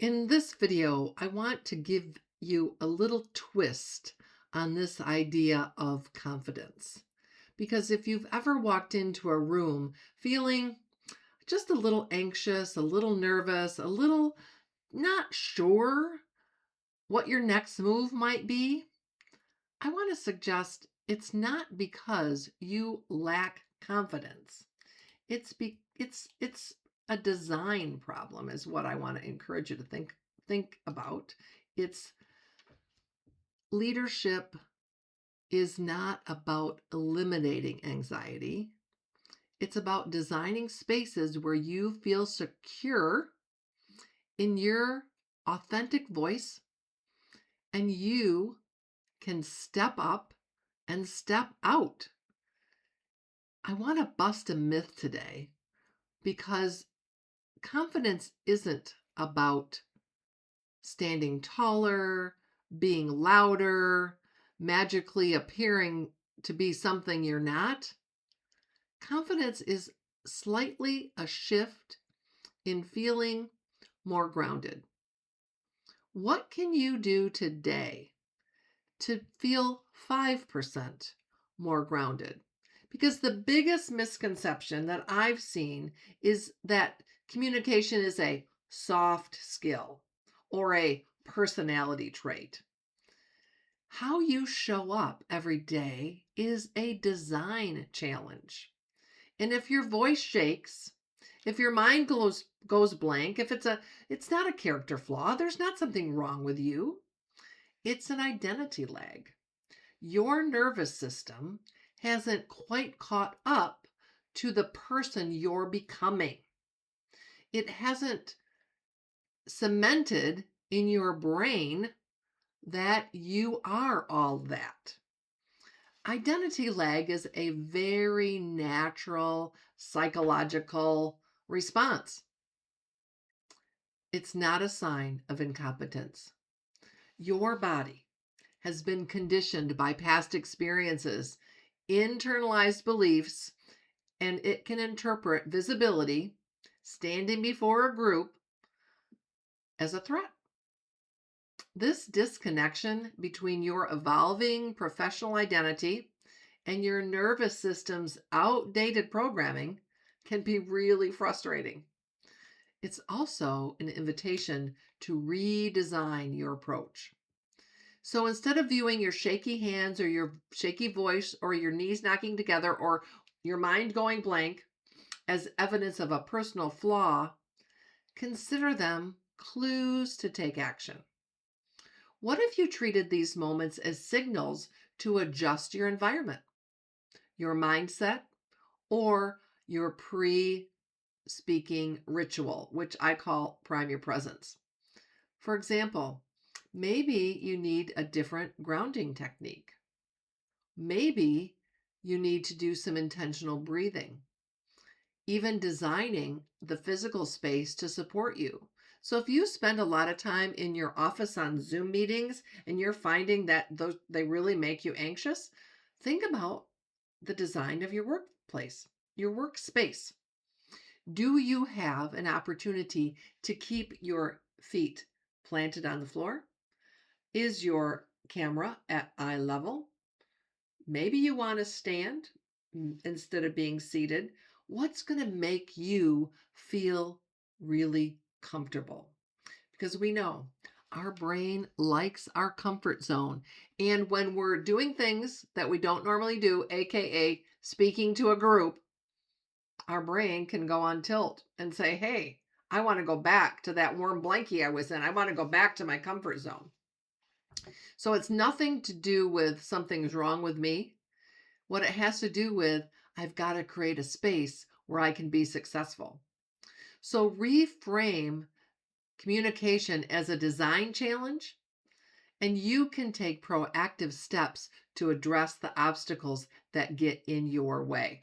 In this video, I want to give you a little twist on this idea of confidence. Because if you've ever walked into a room feeling just a little anxious, a little nervous, a little not sure what your next move might be, I want to suggest it's not because you lack confidence. It's a design problem is what I want to encourage you to think about. It's leadership is not about eliminating anxiety. It's about designing spaces where you feel secure in your authentic voice and you can step up and step out. I want to bust a myth today because confidence isn't about standing taller, being louder, magically appearing to be something you're not. Confidence is slightly a shift in feeling more grounded. What can you do today to feel 5% more grounded? Because the biggest misconception that I've seen is that communication is a soft skill or a personality trait. How you show up every day is a design challenge. And if your voice shakes, if your mind goes blank, if it's not a character flaw, there's not something wrong with you. It's an identity lag. Your nervous system hasn't quite caught up to the person you're becoming. It hasn't cemented in your brain that you are all that. Identity lag is a very natural psychological response. It's not a sign of incompetence. Your body has been conditioned by past experiences, internalized beliefs, and it can interpret visibility, standing before a group, as a threat. This disconnection between your evolving professional identity and your nervous system's outdated programming can be really frustrating. It's also an invitation to redesign your approach. So instead of viewing your shaky hands or your shaky voice or your knees knocking together or your mind going blank as evidence of a personal flaw, consider them clues to take action. What if you treated these moments as signals to adjust your environment, your mindset, or your pre-speaking ritual, which I call prime your presence? For example, maybe you need a different grounding technique. Maybe you need to do some intentional breathing, even designing the physical space to support you. So if you spend a lot of time in your office on Zoom meetings and you're finding that they really make you anxious, think about the design of your workplace, your workspace. Do you have an opportunity to keep your feet planted on the floor? Is your camera at eye level? Maybe you want to stand instead of being seated. What's going to make you feel really comfortable? Because we know our brain likes our comfort zone. And when we're doing things that we don't normally do, AKA speaking to a group, our brain can go on tilt and say, hey, I want to go back to that warm blankie I was in. I want to go back to my comfort zone. So it's nothing to do with something's wrong with me. What it has to do with, I've got to create a space where I can be successful. So reframe communication as a design challenge, and you can take proactive steps to address the obstacles that get in your way.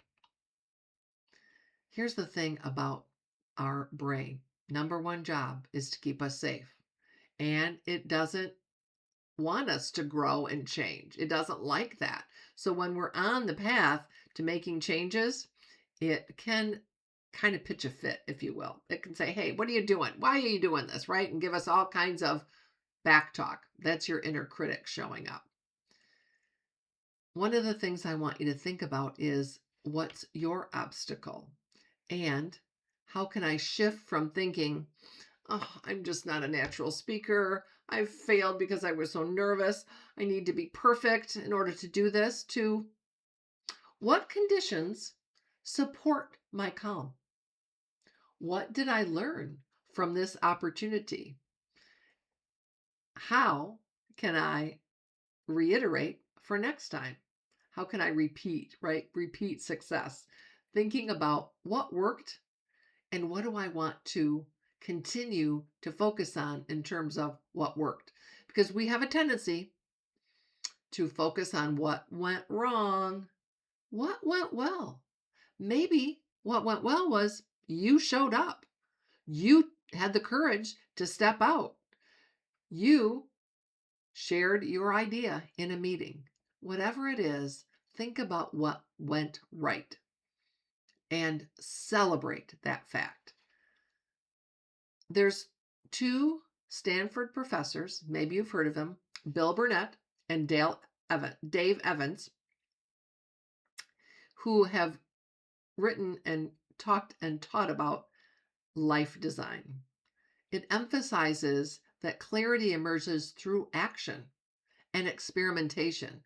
Here's the thing about our brain. Number one job is to keep us safe. And it doesn't want us to grow and change. It doesn't like that. So when we're on the path to making changes, it can kind of pitch a fit, if you will. It can say, hey, what are you doing? Why are you doing this? Right? And give us all kinds of back talk. That's your inner critic showing up. One of the things I want you to think about is what's your obstacle? And how can I shift from thinking, oh, I'm just not a natural speaker. I've failed because I was so nervous. I need to be perfect in order to do this, to what conditions support my calm? What did I learn from this opportunity? How can I reiterate for next time? How can I repeat, right? Repeat success. Thinking about what worked and what do I want to continue to focus on in terms of what worked. Because we have a tendency to focus on what went wrong. What went well? Maybe what went well was you showed up. You had the courage to step out. You shared your idea in a meeting. Whatever it is, think about what went right and celebrate that fact. There's two Stanford professors, maybe you've heard of them, Bill Burnett and Dave Evans, who have written and talked and taught about life design. It emphasizes that clarity emerges through action and experimentation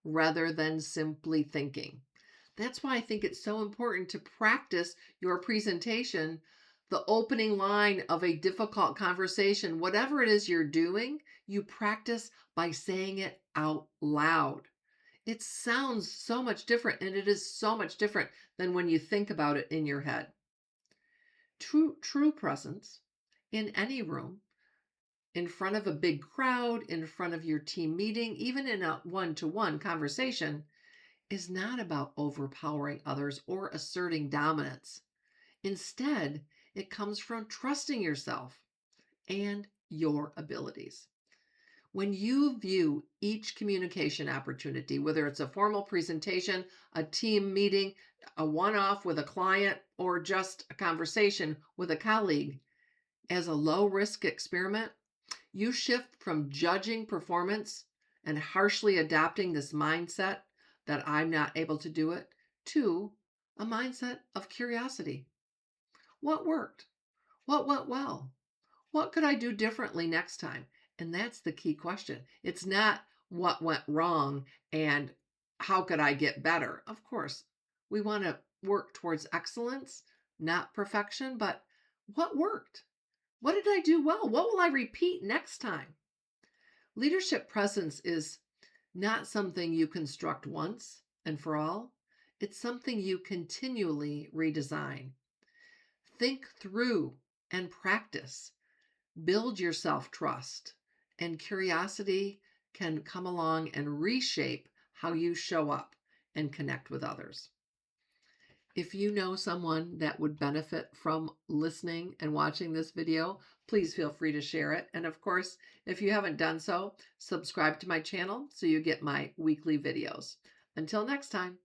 rather than simply thinking. That's why I think it's so important to practice your presentation, the opening line of a difficult conversation, whatever it is you're doing, you practice by saying it out loud. It sounds so much different, and it is so much different than when you think about it in your head. True presence in any room, in front of a big crowd, in front of your team meeting, even in a one-to-one conversation, is not about overpowering others or asserting dominance. Instead, it comes from trusting yourself and your abilities. When you view each communication opportunity, whether it's a formal presentation, a team meeting, a one-off with a client, or just a conversation with a colleague, as a low-risk experiment, you shift from judging performance and harshly adopting this mindset that I'm not able to do it to a mindset of curiosity. What worked? What went well? What could I do differently next time? And that's the key question. It's not what went wrong and how could I get better? Of course, we want to work towards excellence, not perfection, but what worked? What did I do well? What will I repeat next time? Leadership presence is not something you construct once and for all. It's something you continually redesign. Think through and practice. Build your self-trust, and curiosity can come along and reshape how you show up and connect with others. If you know someone that would benefit from listening and watching this video, please feel free to share it. And of course, if you haven't done so, subscribe to my channel so you get my weekly videos. Until next time.